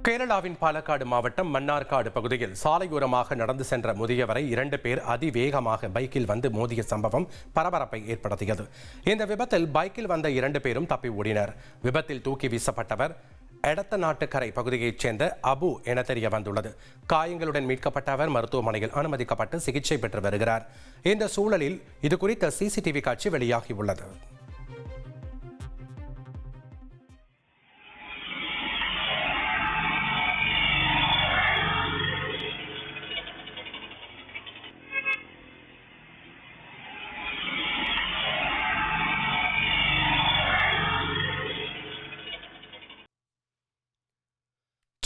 கேரளாவின் பாலக்காடு மாவட்டம் மன்னார்காடு பகுதியில் சாலையோரமாக நடந்து சென்ற முதியவரை 2 பேர் அதிவேகமாக பைக்கில் வந்து மோதிய சம்பவம் பரபரப்பை ஏற்படுத்தியது. இந்த விபத்தில் பைக்கில் வந்த 2 பேரும் தப்பி ஓடினர். விபத்தில் தூக்கி வீசப்பட்டவர் எடத்த நாட்டுக்கரை பகுதியைச் சேர்ந்த அபு என தெரிய வந்துள்ளது. காயங்களுடன் மீட்கப்பட்ட அவர் மருத்துவமனையில் அனுமதிக்கப்பட்டு சிகிச்சை பெற்று வருகிறார். இந்த சூழலில் இதுகுறித்த சிசிடிவி காட்சி வெளியாகியுள்ளது.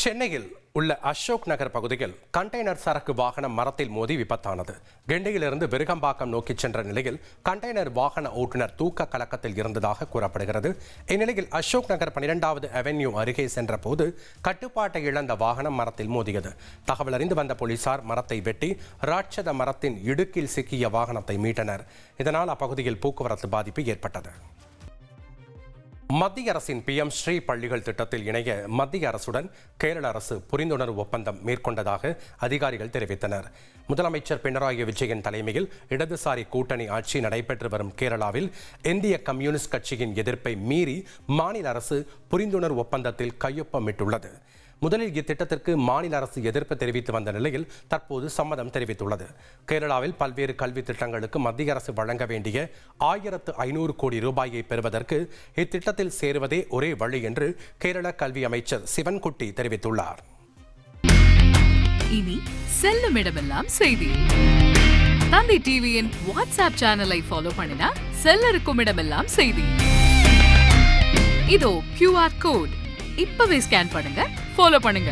சென்னையில் உள்ள அசோக் நகர் பகுதியில் கண்டெய்னர் சரக்கு வாகனம் மரத்தில் மோதி விபத்தானது. கிண்டியிலிருந்து விருகம்பாக்கம் நோக்கி சென்ற நிலையில் கண்டெய்னர் வாகன ஓட்டுநர் தூக்க கலக்கத்தில் இருந்ததாக கூறப்படுகிறது. இந்நிலையில் அசோக் நகர் 12வது அவென்யூ அருகே சென்ற போது கட்டுப்பாட்டை இழந்த வாகனம் மரத்தில் மோதியது. தகவல் அறிந்து வந்த போலீசார் மரத்தை வெட்டி ராட்சத மரத்தின் இடுக்கில் சிக்கிய வாகனத்தை மீட்டனர். இதனால் அப்பகுதியில் போக்குவரத்து பாதிப்பு ஏற்பட்டது. மத்திய அரசின் PM ஸ்ரீ பள்ளிகள் திட்டத்தில் இணைய மத்திய அரசுடன் கேரள அரசு புரிந்துணர்வு ஒப்பந்தம் மேற்கொண்டதாக அதிகாரிகள் தெரிவித்தனர். முதலமைச்சர் பினராயி விஜயன் தலைமையில் இடதுசாரி கூட்டணி ஆட்சி நடைபெற்று வரும் கேரளாவில் இந்திய கம்யூனிஸ்ட் கட்சியின் எதிர்ப்பை மீறி மாநில அரசு புரிந்துணர்வு ஒப்பந்தத்தில் கையொப்பமிட்டுள்ளது. முதலில் இத்திட்டத்திற்கு மாநில அரசு எதிர்ப்பு தெரிவித்து வந்த நிலையில் தற்போது சம்மதம் தெரிவித்துள்ளது. கேரளாவில் பல்வேறு கல்வி திட்டங்களுக்கு மத்திய அரசு வழங்க வேண்டிய 1500 கோடி ரூபாயை பெறுவதற்கு இத்திட்டத்தில் சேருவதே ஒரே வழி என்று கேரள கல்வி அமைச்சர் சிவன்குட்டி தெரிவித்துள்ளார். இனி செல்லும் இடமெல்லாம் செய்தி. தந்தி டிவியின் வாட்ஸ்அப் சேனலை ஃபாலோ பண்ணினா செல்ல இருக்கும் இடமெல்லாம் செய்தி. இதோ QR கோட் இப்பவே ஸ்கேன் பண்ணுங்க, ஃபாலோ பண்ணுங்க.